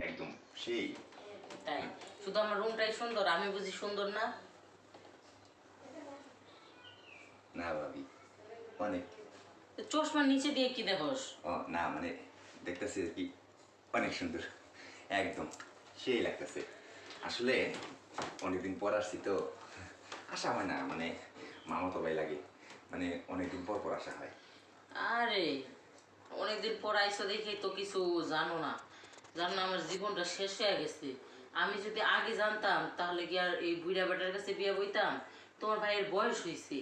একদম সেই। তাই শুধু আমার রুমটাই সুন্দর, আমি বুঝি সুন্দর না? না ভাবি, অনেক। চশমার নিচে দিয়ে কি দেখোস? ও না, মানে দেখতেছি কি অনেক সুন্দর, একদম সেই লাগতেছে। আসলে অনেকদিন পর আসছি তো, আসা হয় না, মানে মামাতো ভাই লাগে, মানে অনেকদিন পর পর আসা হয়। আরে অনেকদিন পর আইসো দেখে তো কিছু জানো না। আমার জীবনটা শেষ হয়ে গেছে। আমি যদি আগে জানতাম তাহলে কি আর এই বুড়া বেটার কাছে বিয়ে বইতাম? তোমার ভাইয়ের বয়স হয়েছে,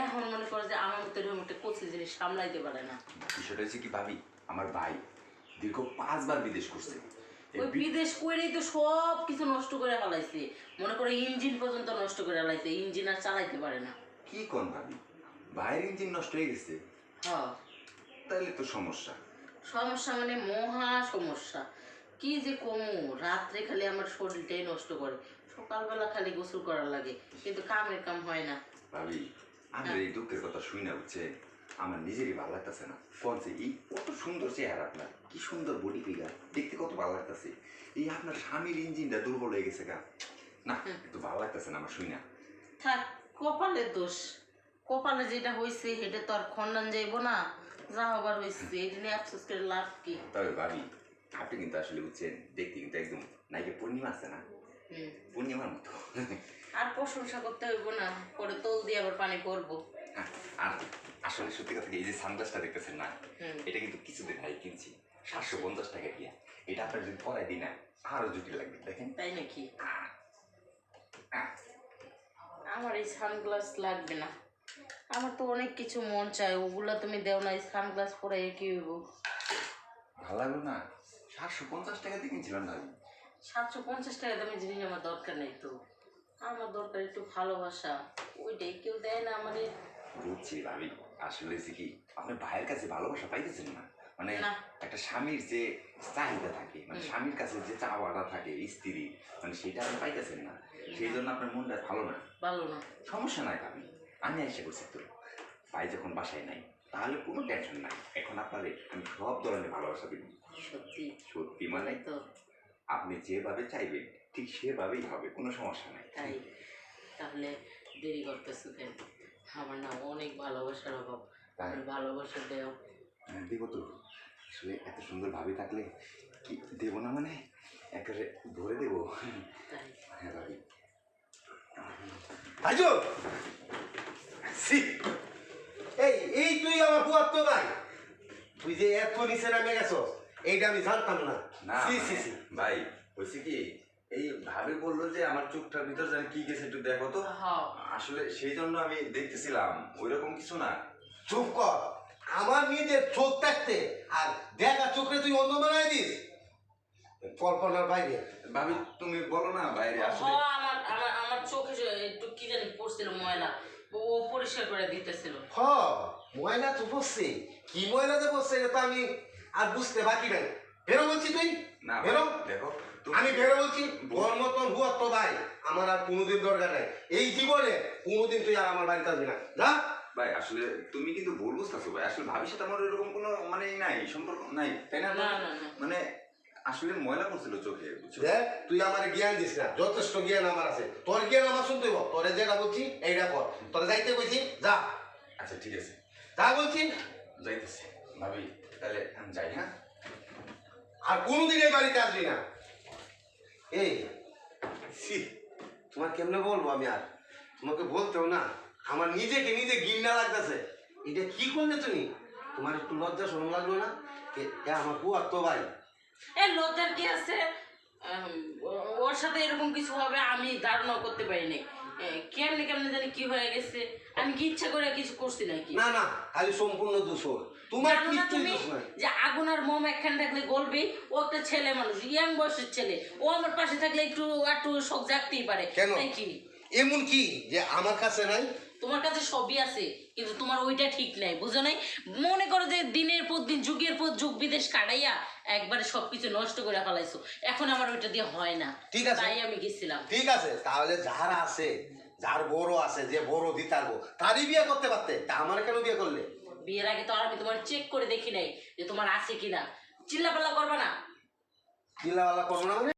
এখন মনে করো যে আমার মতো এরকম একটা কচি জিনিস সামলাইতে পারে না। বিষয়টা হচ্ছে কি ভাবি, আমার ভাই দীর্ঘ 5 বার বিদেশ করছে। ওই বিদেশ কইরেই তো সব কিছু নষ্ট করে ফেলাইছে। মনে করো ইঞ্জিন পর্যন্ত নষ্ট করে ফেলাইছে, ইঞ্জিন আর চালাইতে পারে না। কি কোন ভাবি, ভাইয়ের ইঞ্জিন নষ্ট হয়ে গেছে? হ্যাঁ, তাহলে তো সমস্যা। সমস্যা মানে মহা সমস্যা। কি যে কমু, রাত্রে খালি আমার শরীরটাই নষ্ট করে, সকালবেলা খালি গোসল করার লাগে, কিন্তু কামের কাম হয় না। ভাবি, আমার এই দুঃখের কথা শুই না, বুঝছে, আমার নিজেরই ভালো লাগতেছে না। ফোনছে এই কত সুন্দর চেহারা আপনার, কি সুন্দর বডি ফিগার, দেখতে কত ভালো লাগতেছে। এই আপনার স্বামীর ইঞ্জিনটা দুর্বল হয়ে গেছে গা, না একটু ভালো লাগতেছে না আমার শুই না। থাক, কপালের দোষ। কপালে যেটা হয়েছে সেটা তো আর খণ্ডন যাইব না। যা হবার হয়েছে এটা নিয়ে আফসোস করে লাভ কি? তবে ভাবি, আপনি কিন্তু আসলে বুঝছেন, দেখতে কিন্তু একদম নাইকে পূর্ণিমা আছে না, পূর্ণিমার মতো। আর প্রশংসা করতে হইব না, পরে তোল দিয়ে আবার পানি পড়বো। আর আসলে সত্যি কথা কি, এই যে সানগ্লাসটা দেখতেছেন না, এটা কিন্তু কিছুদিন আগে কিনছি 750 টাকা দিয়ে। এটা আপনার যদি পরাই দিই না, আরো জটিল লাগবে, দেখেন। তাই নাকি? আমার এই সানগ্লাস লাগবে না, আমার তো অনেক কিছু মন চায়, ওগুলা তুমি দেও না। এই সানগ্লাস পরে কি হইব? ভালো লাগলো না? 750 টাকা দিয়ে কিনছিলাম না। 750 টাকা দামের জিনিস আমার দরকার নেই তো। আমার দরকার একটু ভালোবাসা, ওইটাই কেউ দেয় না আমারে। বুঝছি ভাবি, আসলে হচ্ছে কি, আপনার ভাইয়ের কাছে ভালোবাসা পাইতেছেন না, মানে না। একটা স্বামীর যে চাহিদা থাকে, মানে স্বামীর কাছে যে চাওয়াটা থাকে স্ত্রী, মানে সেটা আপনি পাইতেছেন না, সেই জন্য আপনার মনটা ভালো না। ভালো না? সমস্যা নাই ভাবি, আমি এসে করছি তো, ভাই যখন বাসায় নাই তাহলে কোনো টেনশন নাই। এখন আপনারে আমি সব ধরনের ভালোবাসা দিব। সত্যি? সত্যি মানে তো আপনি যেভাবে চাইবেন ঠিক সেভাবেই হবে, কোনো সমস্যা নাই। তাই? তাহলে দেরি করতেছো কেন? আমার না অনেক ভালোবাসার অভাব, তুমি ভালোবাসা দেও। দিব তো, আসলে এত সুন্দর ভাবি থাকলে কি দেবো না, মানে একেবারে ধরে দেবো। তাই? হ্যাঁ ভাবি। আজো এই এই তুই আমার বুয়ার তো ভাই, তুই যে এত নিচে নামে গেছস এইটা আমি জানতাম না। না সি সি সি ভাই, হয়েছে কি, এই ভাবি বললো যে আমার চোখটার ভিতর জানি কি গেছে একটু দেখো তো। আসলে সেই জন্য আমি দেখতেছিলাম, ওই রকম কিছু না। চুপ কর, আমার নিজের চোখ থাকতে আর দেখা চোখে তুই অন্ধ বানাই দিস, কল্পনার বাইরে। ভাবি তুমি বলো না বাইরে আসলে। আমার আমার আমার চোখে একটু কি জানি পড়ছিল ময়লা, ও পরিষ্কার করে দিতেছিল। হ, ময়লা তো বসছে, কি ময়লা যে বসছে এটা তো আমি আর বুঝতে বাকি নাই। বেরো বলছি তুই, না বেরো। দেখো আমি বেরো বলছি, তোর মতন হুয়ার তো ভাই আমার আর কোনোদিন দরকার নাই। এই জীবনে কোনোদিন তুই আর আমার বাড়িতে আসবি না, যা। ভাই আসলে তুমি কিন্তু ভুল বুঝতেছো ভাই, আসলে ভাবির সাথে আমার এরকম কোনো মানে নাই, সম্পর্ক নাই, তাই না? না না না, মানে আসলে ময়লা পড়ছিল চোখে, বুঝছো? দেখ তুই আমার জ্ঞান দিস না, যথেষ্ট জ্ঞান আমার আছে, তোর জ্ঞান আমার শুনতে হইব। তোরে যেটা বলছি এইটা কর, তোরে যাইতে কইছি যা। আচ্ছা ঠিক আছে, যা বলছি। যাইতেছি ভাবি, তাহলে আমি যাই। হ্যাঁ, আর কোনোদিন এই বাড়িতে আসবি না। এই সি, তোমার কেমনে বলবো আমি, আর তোমাকে বলতেও না, আমার নিজেকে নিজে ঘৃণা লাগতেছে। এটা কি করলে তুমি? তোমার একটু লজ্জা শরম লাগলো না? এ আমার বুয়ার তো ভাই। এই লজ্জার কি আছে? ওর সাথে এরকম কিছু হবে আমি ধারণা করতে পারিনি। কেমনে কেমনে জানি কি হয়ে গেছে, আমি কি ইচ্ছা করে কিছু করছি নাকি? না না, খালি সম্পূর্ণ দোষ ওর, তোমার জানো না কিছুই তুমি দোষ নাই। যে আগুন আর মোম একখান থাকলে গলবে? ও একটা ছেলে মানুষ, ইয়াং বয়সের ছেলে, ও আমার পাশে থাকলে একটু একটু শখ জাগতেই পারে। কেন? নাকি এমন কি যে আমার কাছে নাই? তোমার কাছে সবই আছে, কিন্তু তোমার ওইটা ঠিক নাই, বুঝো নাই? মনে করো যে দিনের পর দিন যুগের পর যুগ বিদেশ কাটাইয়া একবারে সবকিছু নষ্ট করে ফেলাইছো, এখন আমার ওইটা দিয়ে হয় না। ঠিক আছে, তাই আমি গেছিলাম। ঠিক আছে, তাহলে যার আছে, যার বড় আছে, যে বড় দিতারবো তারই বিয়ে করতে পারতে, তা আমার কেন বিয়ে করলে? বিয়ের আগে তো আর আমি তোমার চেক করে দেখি নাই যে তোমার আছে কিনা। চিল্লাপাল্লা করবা না। চিল্লাওয়ালা করবো না মানে